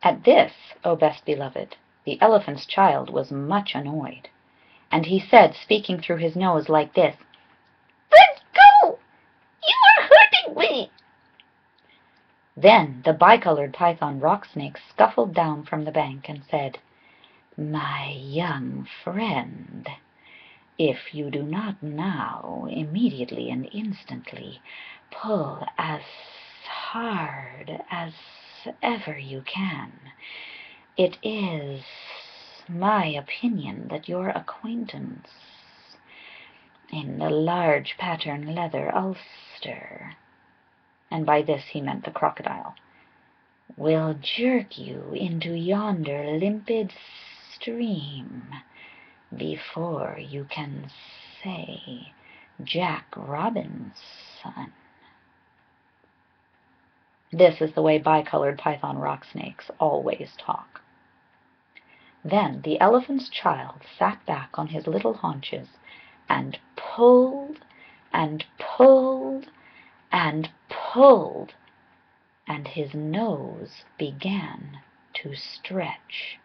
At this, O best beloved, the elephant's child was much annoyed, and he said, speaking through his nose like this, "Let go! You are hurting me!" Then the bicolored python rock snake scuffled down from the bank and said, "My young friend, if you do not now, immediately and instantly, pull as hard as ever you can, it is my opinion that your acquaintance in the large pattern leather ulster," and by this he meant the crocodile, "will jerk you into yonder limpid stream before you can say Jack Robinson." This is the way bicolored python rock snakes always talk. Then the elephant's child sat back on his little haunches and pulled and pulled and pulled, and his nose began to stretch.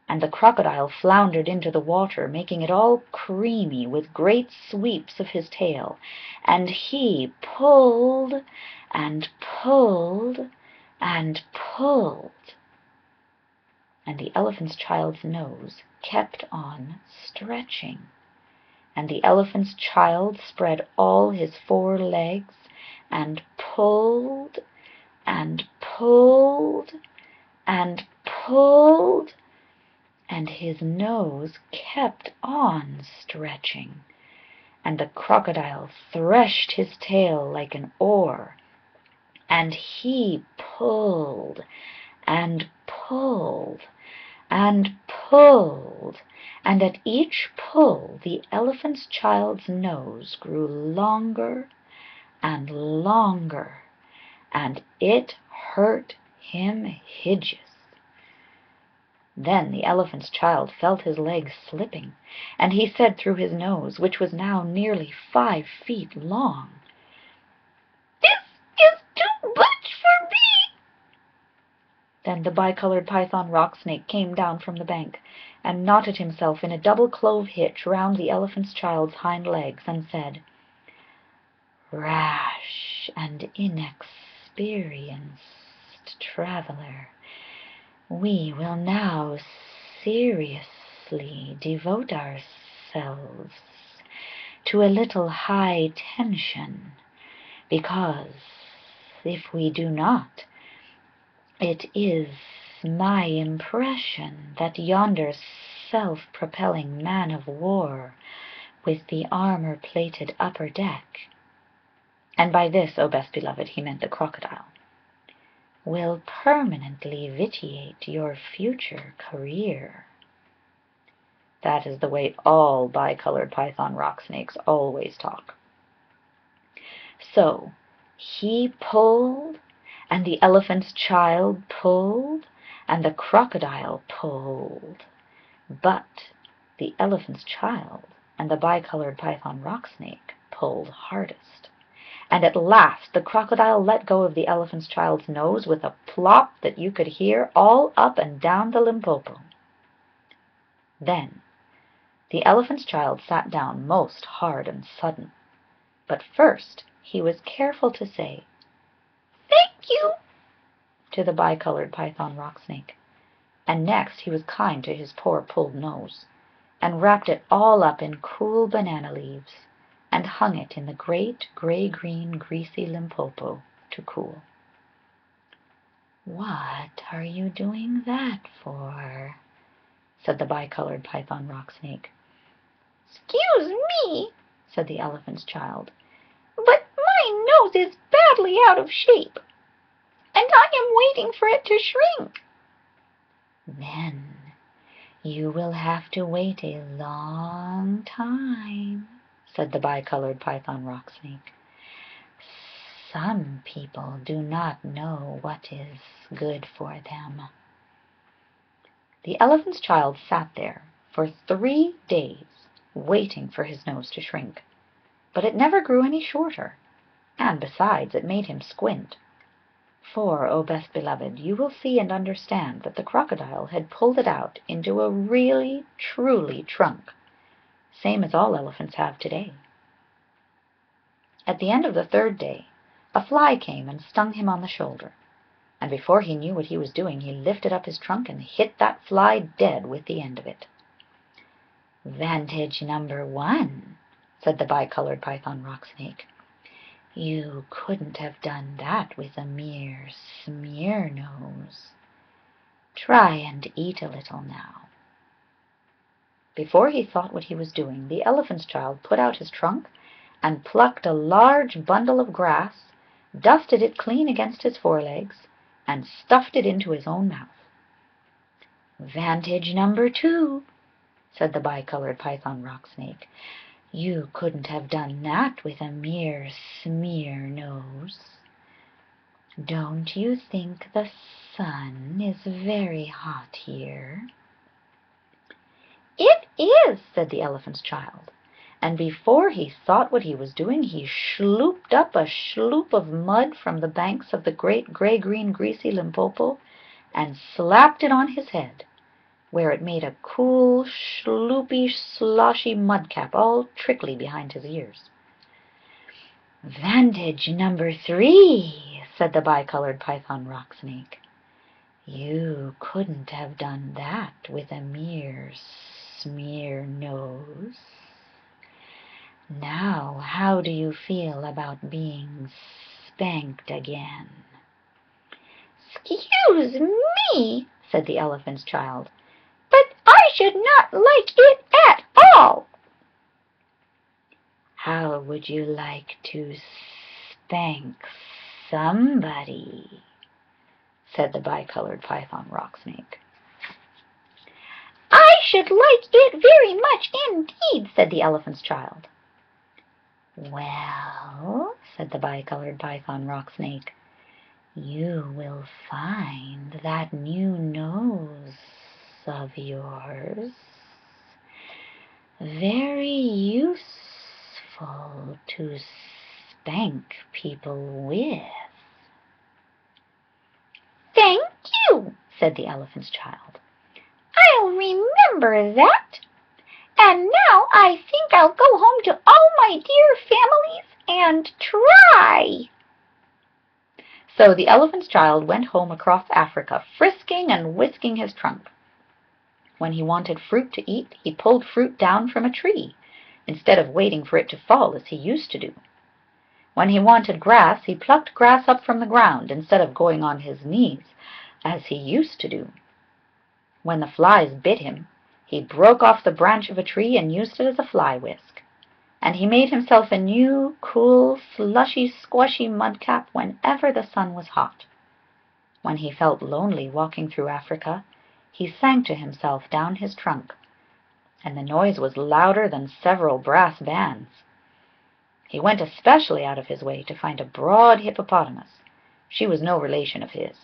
And the crocodile floundered into the water, making it all creamy with great sweeps of his tail, and he pulled and pulled and pulled, and the elephant's child's nose kept on stretching, and the elephant's child spread all his 4 legs and pulled and pulled and pulled, and his nose kept on stretching, and the crocodile threshed his tail like an oar, and he pulled and pulled and pulled, and at each pull the elephant's child's nose grew longer and longer, and it hurt him hideous. Then the elephant's child felt his legs slipping, and he said through his nose, which was now nearly 5 feet long, "This is too much for me." Then the bicolored python rock snake came down from the bank and knotted himself in a double clove hitch round the elephant's child's hind legs, and said, "Rash and inexperienced traveler, we will now seriously devote ourselves to a little high tension, because if we do not, it is my impression that yonder self-propelling man-of-war with the armor-plated upper deck," and by this, O best beloved, he meant the crocodile, "will permanently vitiate your future career." That is the way all bicolored python rock snakes always talk. So he pulled, and the elephant's child pulled, and the crocodile pulled, but the elephant's child and the bicolored python rock snake pulled hardest. And at last the crocodile let go of the elephant's child's nose with a plop that you could hear all up and down the Limpopo. Then the elephant's child sat down most hard and sudden, but first he was careful to say, "Thank you," to the bicolored python rock snake, and next he was kind to his poor pulled nose, and wrapped it all up in cool banana leaves, and hung it in the great gray-green greasy Limpopo to cool. "What are you doing that for?" said the bicolored python rock snake. "Excuse me," said the elephant's child, "but my nose is badly out of shape, and I am waiting for it to shrink." "Then you will have to wait a long time," said the bicolored python rock snake. "Some people do not know what is good for them." The elephant's child sat there for 3 days waiting for his nose to shrink, but it never grew any shorter, and besides it made him squint. For, O best beloved, you will see and understand that the crocodile had pulled it out into a really, truly trunk, same as all elephants have today. At the end of the third day, a fly came and stung him on the shoulder, and before he knew what he was doing, he lifted up his trunk and hit that fly dead with the end of it. "Vantage number 1," said the bicolored python rock snake. "You couldn't have done that with a mere smear nose. Try and eat a little now." Before he thought what he was doing, the elephant's child put out his trunk and plucked a large bundle of grass, dusted it clean against his forelegs, and stuffed it into his own mouth. "Vantage number 2," said the bicolored python rock snake. "You couldn't have done that with a mere smear nose. Don't you think the sun is very hot here?" "It is," said the elephant's child, and before he thought what he was doing, he slooped up a sloop of mud from the banks of the great gray-green greasy Limpopo and slapped it on his head, where it made a cool, sloopy, sloshy mudcap all trickly behind his ears. "Vantage number 3," said the bicolored python rock snake. "You couldn't have done that with a mere smear nose. Now, how do you feel about being spanked again?" "Excuse me," said the elephant's child, "but I should not like it at all." "How would you like to spank somebody?" said the bicolored python rock snake. "I should like it very much indeed," said the elephant's child. "Well," said the bicolored python rock snake, "you will find that new nose of yours very useful to spank people with." "Thank you," said the elephant's child. "I'll remember that. And now I think I'll go home to all my dear families and try." So the elephant's child went home across Africa, frisking and whisking his trunk. When he wanted fruit to eat, he pulled fruit down from a tree, instead of waiting for it to fall as he used to do. When he wanted grass, he plucked grass up from the ground, instead of going on his knees, as he used to do. When the flies bit him, he broke off the branch of a tree and used it as a fly whisk. And he made himself a new, cool, slushy, squashy mudcap whenever the sun was hot. When he felt lonely walking through Africa, he sang to himself down his trunk, and the noise was louder than several brass bands. He went especially out of his way to find a broad hippopotamus. She was no relation of his,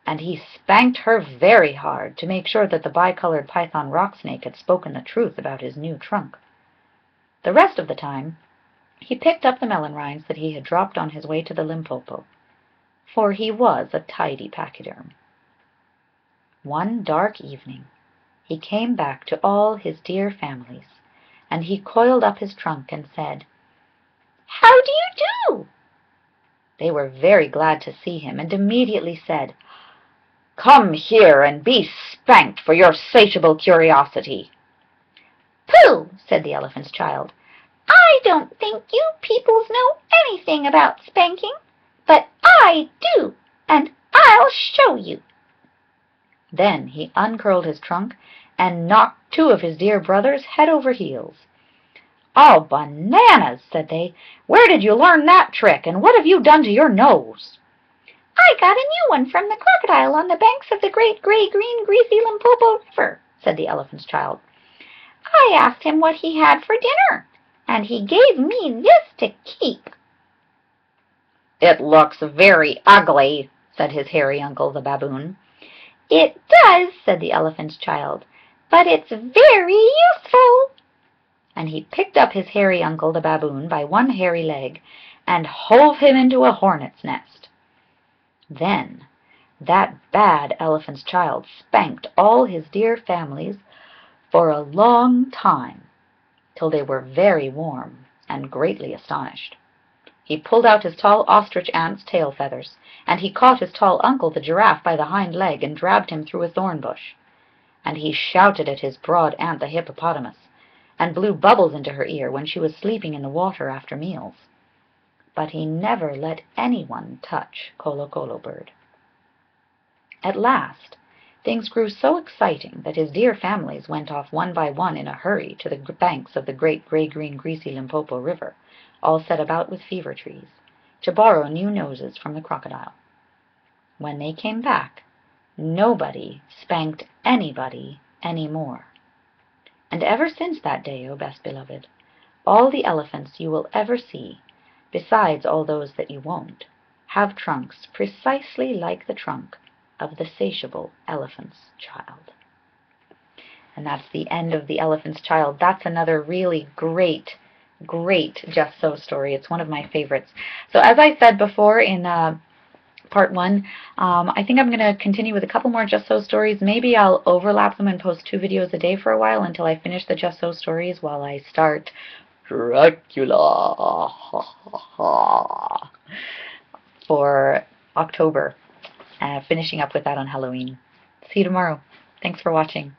and he spanked her very hard to make sure that the bicolored python rock snake had spoken the truth about his new trunk. The rest of the time, he picked up the melon rinds that he had dropped on his way to the Limpopo, for he was a tidy pachyderm. One dark evening, he came back to all his dear families, and he coiled up his trunk and said, "How do you do?" They were very glad to see him, and immediately said, "Come here and be spanked for your satiable curiosity." "Pooh," said the elephant's child. "I don't think you peoples know anything about spanking, but I do, and I'll show you." Then he uncurled his trunk and knocked two of his dear brothers head over heels. "Oh, bananas," said they. "Where did you learn that trick, and what have you done to your nose?" "I got a new one from the crocodile on the banks of the great gray-green greasy Limpopo River," said the elephant's child. "I asked him what he had for dinner, and he gave me this to keep." "It looks very ugly," said his hairy uncle, the baboon. "It does," said the elephant's child, "but it's very useful." And he picked up his hairy uncle, the baboon, by one hairy leg and hove him into a hornet's nest. Then that bad elephant's child spanked all his dear families for a long time, till they were very warm and greatly astonished. He pulled out his tall ostrich aunt's tail feathers, and he caught his tall uncle the giraffe by the hind leg and dragged him through a thorn bush. And he shouted at his broad aunt the hippopotamus, and blew bubbles into her ear when she was sleeping in the water after meals. But he never let anyone touch Colo Colo Bird. At last things grew so exciting that his dear families went off one by one in a hurry to the banks of the great gray-green greasy Limpopo River, all set about with fever trees, to borrow new noses from the crocodile. When they came back, nobody spanked anybody any more. And ever since that day, O best beloved, all the elephants you will ever see, besides all those that you won't, have trunks precisely like the trunk of the satiable elephant's child. And that's the end of The Elephant's Child. That's another really great Just So story. It's one of my favorites. So as I said before in part one, I think I'm going to continue with a couple more Just So stories. Maybe I'll overlap them and post 2 videos a day for a while until I finish the Just So stories while I start Dracula for October. Finishing up with that on Halloween. See you tomorrow. Thanks for watching.